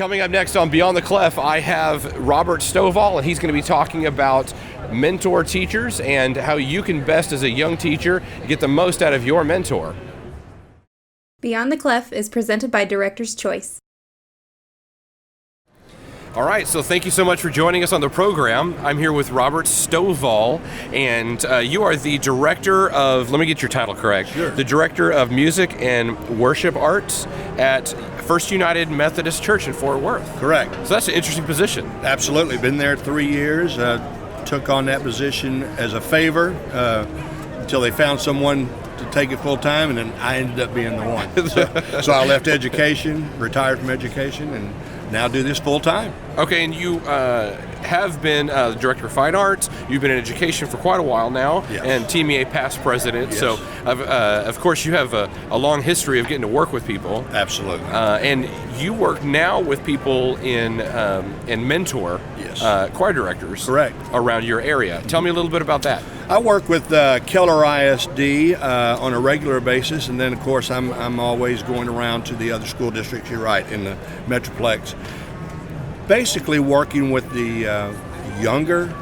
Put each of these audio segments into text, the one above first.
Coming up next on Beyond the Clef, I have Robert Stovall, and he's going to be talking about mentor teachers and how you can best, as a young teacher, get the most out of your mentor. Beyond the Clef is presented by Director's Choice. All right, so thank you so much for joining us on the program. I'm here with Robert Stovall, and you are the director of, let me get your title correct, Sure. The director of music and worship arts at First United Methodist Church in Fort Worth. Correct. So that's an interesting position. Absolutely. Been there 3 years. Took on that position as a favor until they found someone to take it full time, and then I ended up being the one. So I left education, retired from education, and now do this full time. Okay, and you have been the director of fine arts. You've been in education for quite a while now, Yes. and TMEA past president. Yes. So, of course, you have a long history of getting to work with people. Absolutely. And you work now with people in mentor Yes. choir directors. Correct. Around your area. Tell me a little bit about that. I work with Keller ISD on a regular basis, and then of course I'm always going around to the other school districts. You're right, in the Metroplex. Basically working with the younger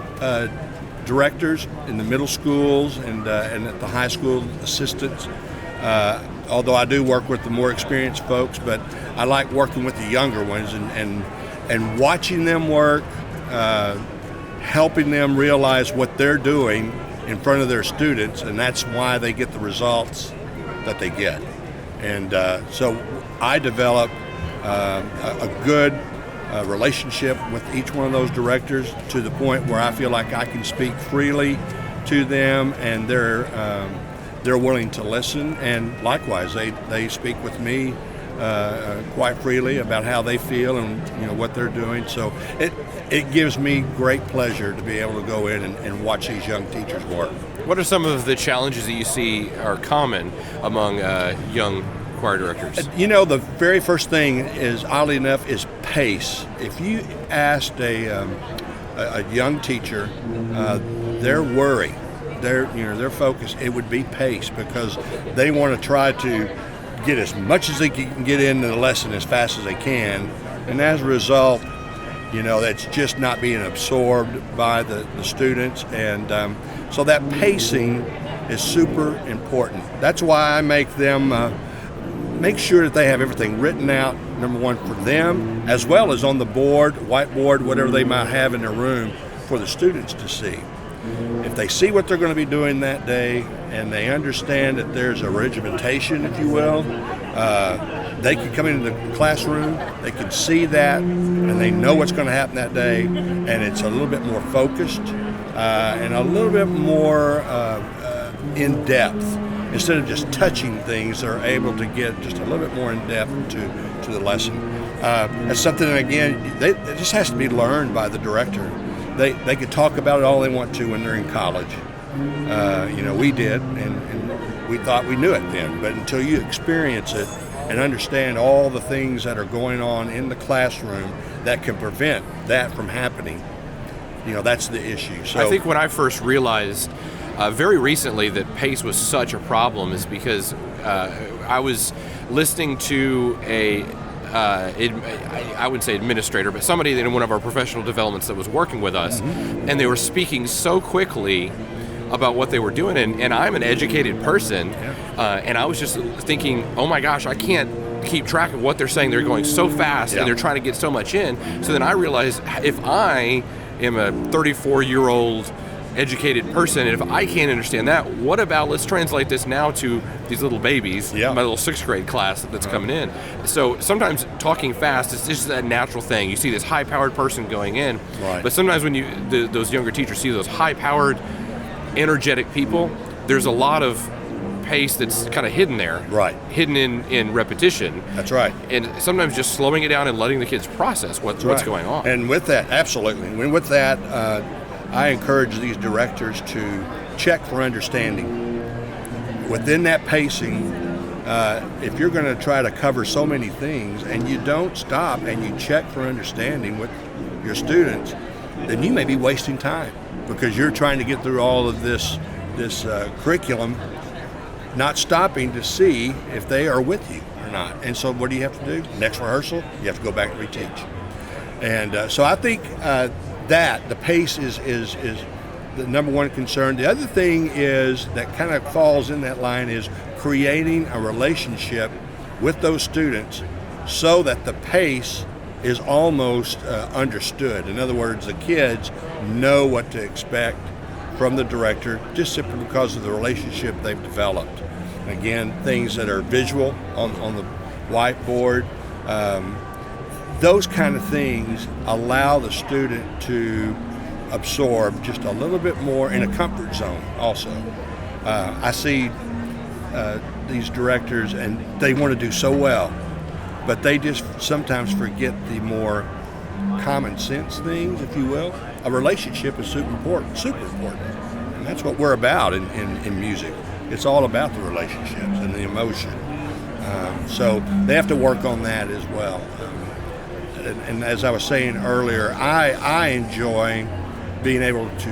directors in the middle schools and at the high school assistants. Although I do work with the more experienced folks, but I like working with the younger ones and watching them work, helping them realize what they're doing in front of their students, and that's why they get the results that they get. And so I develop a good relationship with each one of those directors to the point where I feel like I can speak freely to them, and they're willing to listen. And likewise, they speak with me quite freely about how they feel and what they're doing. So it gives me great pleasure to be able to go in and watch these young teachers work. What are some of the challenges that you see are common among young choir directors? The very first thing is, oddly enough, is pace. If you asked a young teacher, their worry, their focus, it would be pace, because they want to try to get as much as they can get into the lesson as fast as they can, and as a result, that's just not being absorbed by the students, and so that pacing is super important. That's why I make them make sure that they have everything written out, number one, for them, as well as on the board, whiteboard, whatever they might have in their room for the students to see. If they see what they're going to be doing that day, and they understand that there's a regimentation, if you will, they can come into the classroom, they can see that, and they know what's going to happen that day, and it's a little bit more focused and a little bit more in depth. Instead of just touching things, they're able to get just a little bit more in depth to the lesson. That's something, again, it just has to be learned by the director. They could talk about it all they want to when they're in college. We did, and we thought we knew it then. But until you experience it and understand all the things that are going on in the classroom that can prevent that from happening, that's the issue. So I think when I first realized very recently that pace was such a problem is because I was listening to I wouldn't say administrator, but somebody in one of our professional developments that was working with us, and they were speaking so quickly about what they were doing, and I'm an educated person, and I was just thinking, oh my gosh, I can't keep track of what they're saying. They're going so fast, and they're trying to get so much in. So then I realized, if I am a 34-year-old educated person, and if I can't understand that, what about, let's translate this now to these little babies, my little 6th grade class that's coming in. So sometimes talking fast is just that natural thing. You see this high-powered person going in, but sometimes when those younger teachers see those high-powered, energetic people, there's a lot of pace that's kind of hidden there, hidden in repetition. That's right. And sometimes just slowing it down and letting the kids process what's going on. And with that, absolutely. And with that, I encourage these directors to check for understanding. Within that pacing, if you're going to try to cover so many things and you don't stop and you check for understanding with your students, then you may be wasting time, because you're trying to get through all of this curriculum, not stopping to see if they are with you. or not. And so what do you have to do? Next rehearsal, you have to go back and reteach. And so I think that the pace is the number one concern. The other thing is that kind of falls in that line is creating a relationship with those students so that the pace is almost understood. In other words, the kids know what to expect from the director just simply because of the relationship they've developed. Again, things that are visual on the whiteboard, those kind of things allow the student to absorb just a little bit more in a comfort zone also. I see these directors and they want to do so well, but they just sometimes forget the more common sense things, if you will. A relationship is super important. And that's what we're about in music. It's all about the relationships and the emotion. So they have to work on that as well. And as I was saying earlier, I enjoy being able to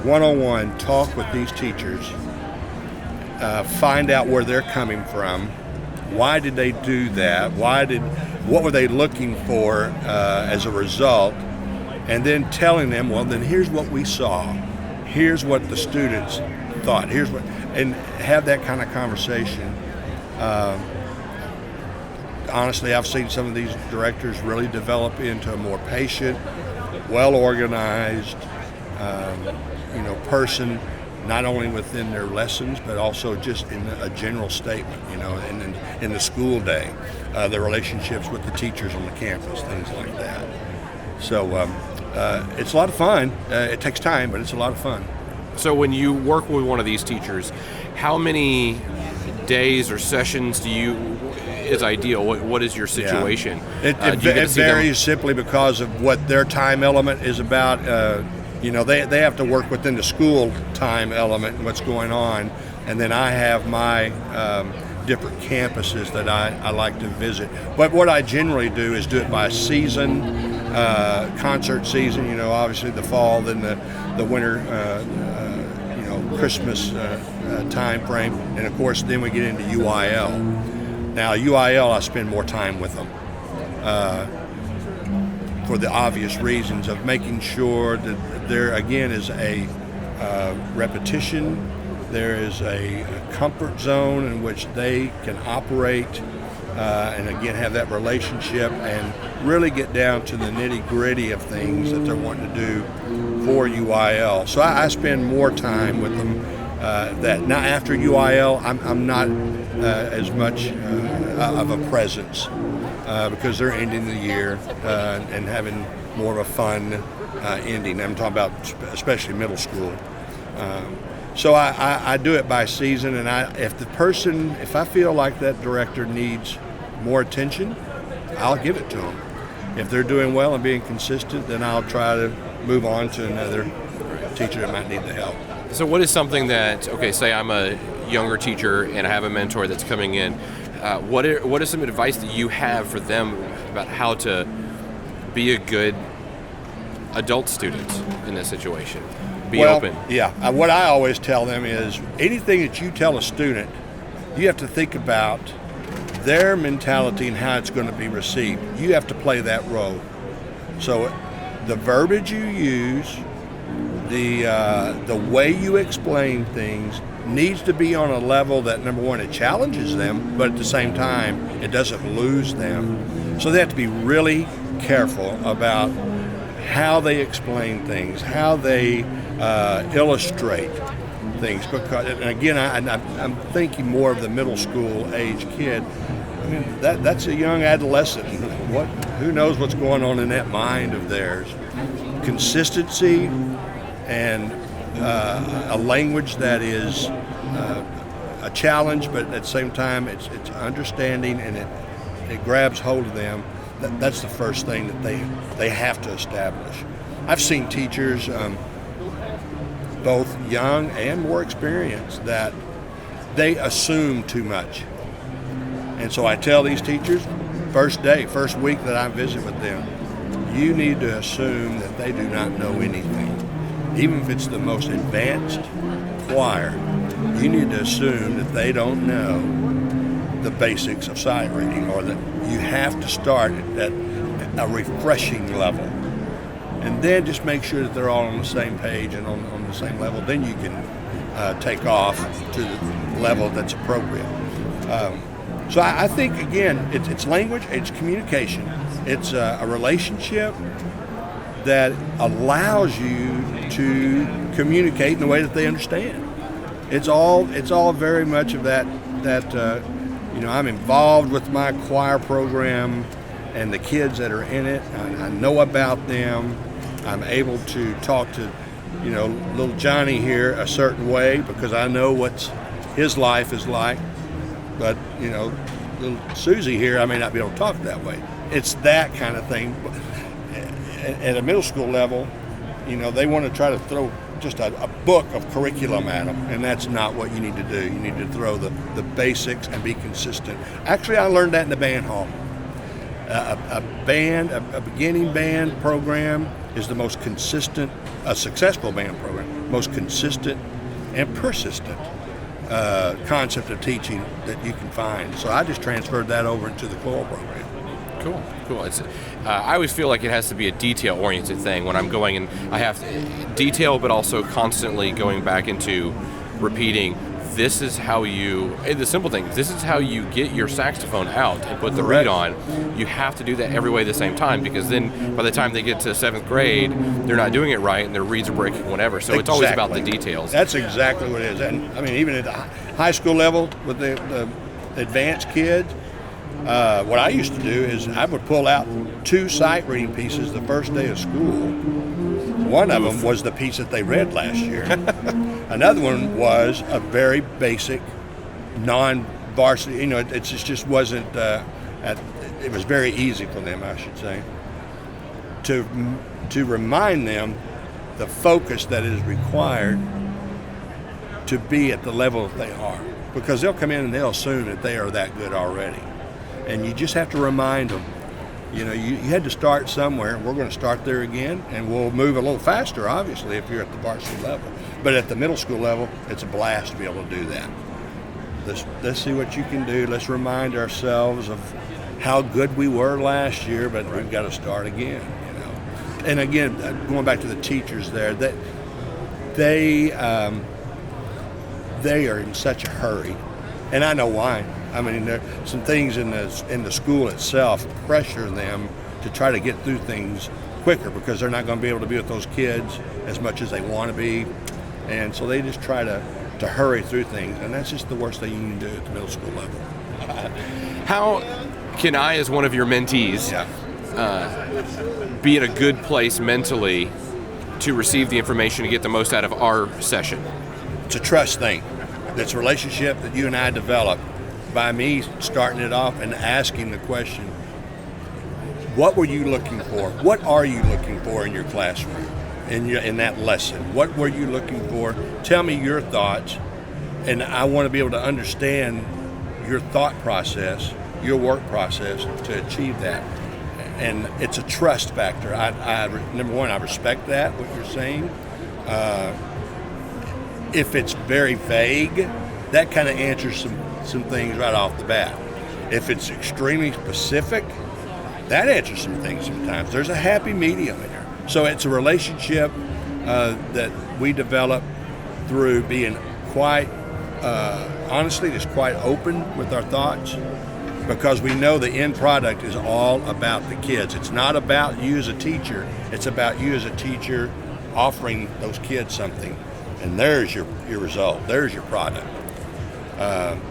one-on-one talk with these teachers, find out where they're coming from, why did they do that, what were they looking for as a result, and then telling them, well, then here's what we saw, here's what the students thought, and have that kind of conversation. Honestly, I've seen some of these directors really develop into a more patient, well-organized, person, not only within their lessons, but also just in a general statement, and in the school day, their relationships with the teachers on the campus, things like that. So it's a lot of fun. It takes time, but it's a lot of fun. So when you work with one of these teachers, how many days or sessions is ideal? What is your situation? Yeah. It varies simply because of what their time element is about. They have to work within the school time element and what's going on, and then I have my different campuses that I like to visit. But what I generally do is do it by season, concert season. Obviously the fall, then the winter, Christmas time frame, and of course then we get into UIL. Now UIL, I spend more time with them for the obvious reasons of making sure that there again is a repetition, there is a comfort zone in which they can operate and again have that relationship and really get down to the nitty-gritty of things that they're wanting to do for UIL. So I spend more time with them. That now after UIL, I'm not as much of a presence because they're ending the year and having more of a fun ending. I'm talking about especially middle school. So I do it by season, and if I feel like that director needs more attention, I'll give it to them. If they're doing well and being consistent, then I'll try to move on to another teacher that might need the help. So what is something that, say I'm a younger teacher and I have a mentor that's coming in, what is some advice that you have for them about how to be a good adult student in this situation? Be open. Yeah. What I always tell them is anything that you tell a student, you have to think about their mentality and how it's going to be received. You have to play that role. So the verbiage you use, the way you explain things needs to be on a level that, number one, it challenges them, but at the same time, it doesn't lose them. So they have to be really careful about how they explain things, how they illustrate things. Because, and again, I'm thinking more of the middle school age kid. I mean, that's a young adolescent. Who knows what's going on in that mind of theirs? Consistency and a language that is a challenge, but at the same time it's understanding and it grabs hold of them. That's the first thing that they have to establish. I've seen teachers, both young and more experienced, that they assume too much. And so I tell these teachers, first week that I visit with them, you need to assume that they do not know anything. Even if it's the most advanced choir, you need to assume that they don't know the basics of sight reading, or that you have to start at a refreshing level. And then just make sure that they're all on the same page and on the same level. Then you can take off to the level that's appropriate. So I think, again, it's language, it's communication, it's a relationship that allows you to communicate in the way that they understand. It's all very much of that I'm involved with my choir program and the kids that are in it. I know about them. I'm able to talk to, little Johnny here a certain way because I know what his life is like. But, little Susie here, I may not be able to talk that way. It's that kind of thing. At a middle school level, they want to try to throw just a book of curriculum at them, and that's not what you need to do. You need to throw the basics and be consistent. Actually, I learned that in the band hall. A beginning band program is the most consistent, a successful band program, most consistent and persistent concept of teaching that you can find. So I just transferred that over into the choral program. Cool. I always feel like it has to be a detail-oriented thing when I'm going, and I have to detail, but also constantly going back into repeating. This is how the simple thing. This is how you get your saxophone out and put the reed on. You have to do that every way at the same time, because then by the time they get to 7th grade, they're not doing it right and their reeds are breaking, whatever. So It's always about the details. That's exactly what it is. And I mean, even at the high school level with the advanced kids, what I used to do is I would pull out 2 sight reading pieces the first day of school. One of them was the piece that they read last year. Another one was a very basic, non-varsity. It just wasn't. It was very easy for them, I should say, to remind them the focus that is required to be at the level that they are, because they'll come in and they'll assume that they are that good already. And you just have to remind them, you had to start somewhere. We're going to start there again, and we'll move a little faster, obviously, if you're at the varsity level. But at the middle school level, it's a blast to be able to do that. Let's see what you can do. Let's remind ourselves of how good we were last year, but we've got to start again, And again, going back to the teachers there, that they are in such a hurry, and I know why. I mean, there are some things in the school itself pressure them to try to get through things quicker, because they're not going to be able to be with those kids as much as they want to be, and so they just try to hurry through things, and that's just the worst thing you can do at the middle school level. How can I, as one of your mentees, be in a good place mentally to receive the information and get the most out of our session? It's a trust thing. It's a relationship that you and I develop by me starting it off and asking the question, what were you looking for? What are you looking for in your classroom, in that lesson? What were you looking for? Tell me your thoughts, and I want to be able to understand your thought process, your work process to achieve that. And it's a trust factor. Number one, I respect that, what you're saying. If it's very vague, that kind of answers some things right off the bat. If it's extremely specific, that answers some things sometimes. There's a happy medium there. So it's a relationship that we develop through being quite, honestly, just quite open with our thoughts, because we know the end product is all about the kids. It's not about you as a teacher. It's about you as a teacher offering those kids something. And there's your result. There's your product.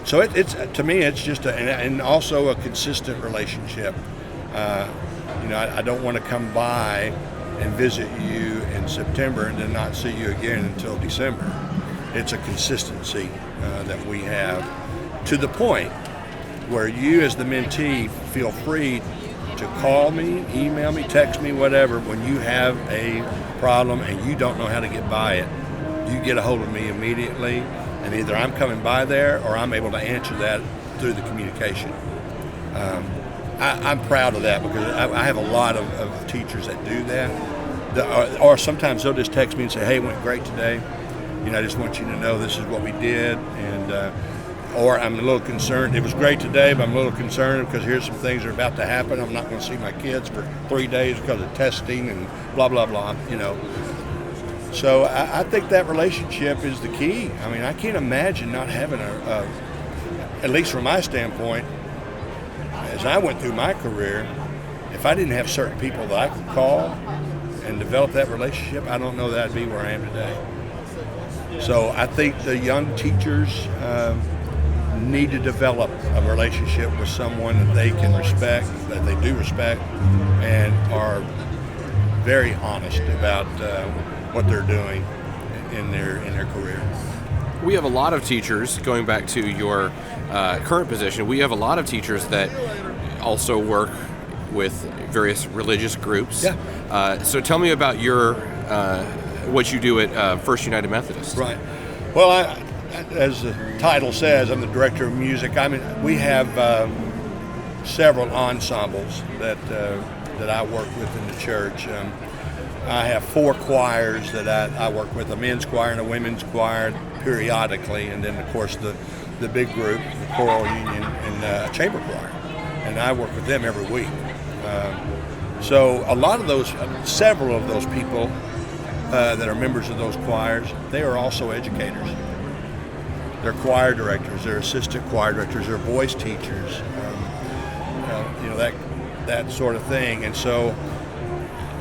So it's to me, it's just and also a consistent relationship. I don't want to come by and visit you in September and then not see you again until December. It's a consistency that we have, to the point where you as the mentee feel free to call me, email me, text me, whatever, when you have a problem and you don't know how to get by it. You get a hold of me immediately, and either I'm coming by there or I'm able to answer that through the communication. I'm proud of that, because I have a lot of teachers that do that. Or sometimes they'll just text me and say, hey, it went great today. I just want you to know this is what we did. And or I'm a little concerned. It was great today, but I'm a little concerned because here's some things that are about to happen. I'm not going to see my kids for 3 days because of testing and blah, blah, blah, So I think that relationship is the key. I mean, I can't imagine not having at least from my standpoint, as I went through my career, if I didn't have certain people that I could call and develop that relationship, I don't know that I'd be where I am today. So I think the young teachers need to develop a relationship with someone that they can respect, that they do respect, and are very honest about what they're doing in their career. We have a lot of teachers, going back to your current position, we have a lot of teachers that also work with various religious groups. Yeah. So tell me about your what you do at First United Methodist. Right. Well, as the title says, I'm the director of music. I mean, we have several ensembles that I work with in the church. I have 4 choirs that I work with, a men's choir and a women's choir periodically, and then, of course, the big group, the choral union, and chamber choir. And I work with them every week. So a lot of several of those people that are members of those choirs, they are also educators. They're choir directors, they're assistant choir directors, they're voice teachers, that sort of thing. And so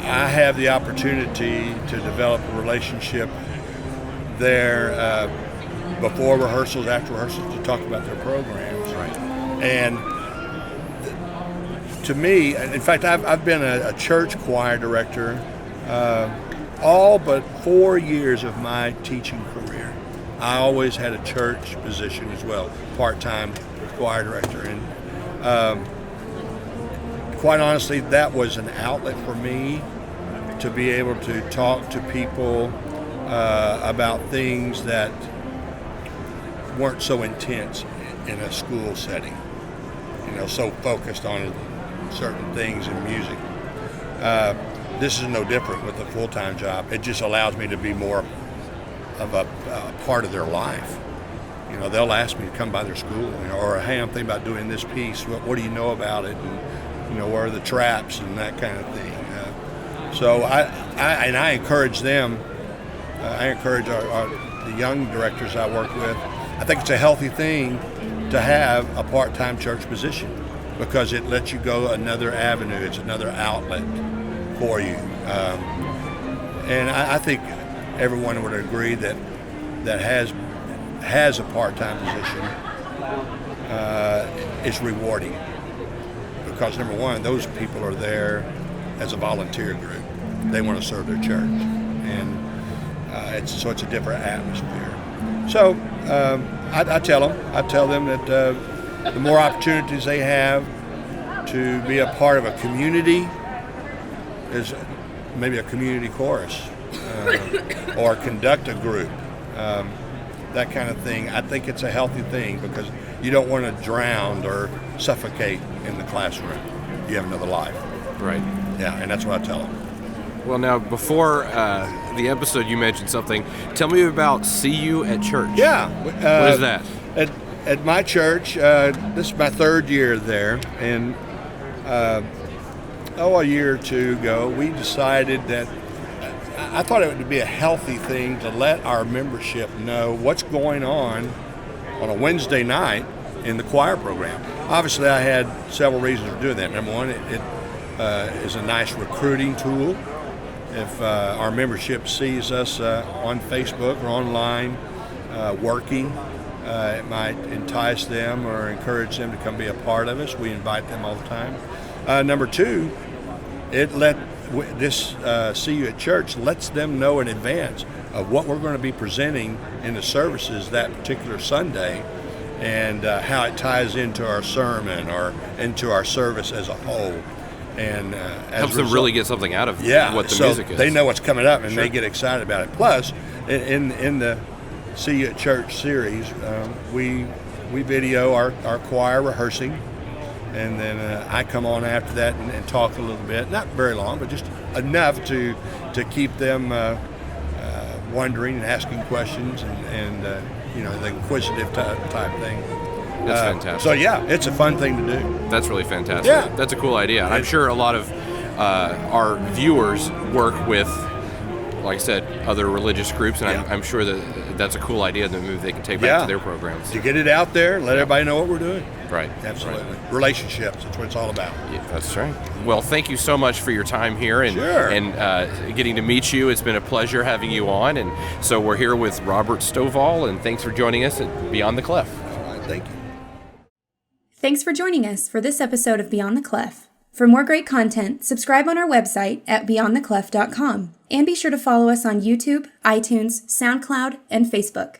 I have the opportunity to develop a relationship there before rehearsals, after rehearsals, to talk about their programs. Right. And to me, in fact, I've been a church choir director all but 4 years of my teaching career. I always had a church position as well, part-time choir director. And quite honestly, that was an outlet for me to be able to talk to people about things that weren't so intense in a school setting, so focused on certain things in music. This is no different with a full-time job. It just allows me to be more of a part of their life. They'll ask me to come by their school, or hey, I'm thinking about doing this piece. What do you know about it? And where are the traps and that kind of thing. So I encourage them. I encourage the young directors I work with. I think it's a healthy thing to have a part-time church position because it lets you go another avenue. It's another outlet for you. And I think everyone would agree that has a part-time position is rewarding because, number one, those people are there as a volunteer group. They want to serve their church, and it's a different atmosphere. So I tell them that the more opportunities they have to be a part of a community, is maybe a community chorus or conduct a group, that kind of thing. I think it's a healthy thing because you don't want to drown or suffocate in the classroom. You have another life. Right. Yeah, and that's what I tell them. Well, now, before the episode, you mentioned something. Tell me about See You at Church. Yeah. What is that? At my church, this is my 3rd year there, and a year or 2 ago, we decided that I thought it would be a healthy thing to let our membership know what's going on a Wednesday night in the choir program. Obviously, I had several reasons for doing that. Number one, it is a nice recruiting tool. If our membership sees us on Facebook or online working, it might entice them or encourage them to come be a part of us. We invite them all the time. Number 2, this See You at Church lets them know in advance of what we're going to be presenting in the services that particular Sunday and how it ties into our sermon or into our service as a whole. And helps them really get something out of what the music is. They know what's coming up and Sure. they get excited about it. Plus, in the See You at Church series, we video our choir rehearsing, and then I come on after that and talk a little bit. Not very long, but just enough to keep them wondering and asking questions and the inquisitive type thing. That's fantastic. So yeah, it's a fun thing to do. That's really fantastic. Yeah. That's a cool idea. I'm sure a lot of our viewers work with, like I said, other religious groups, and I'm sure that that's a cool idea that maybe they can take back to their programs. To get it out there, let everybody know what we're doing. Right. Absolutely. Right. Relationships, that's what it's all about. Yeah, that's right. Well, thank you so much for your time here and Sure. and getting to meet you. It's been a pleasure having you on. And so we're here with Robert Stovall, and thanks for joining us at Beyond the Clef. All right, thank you. Thanks for joining us for this episode of Beyond the Clef. For more great content, subscribe on our website at beyondtheclef.com. And be sure to follow us on YouTube, iTunes, SoundCloud, and Facebook.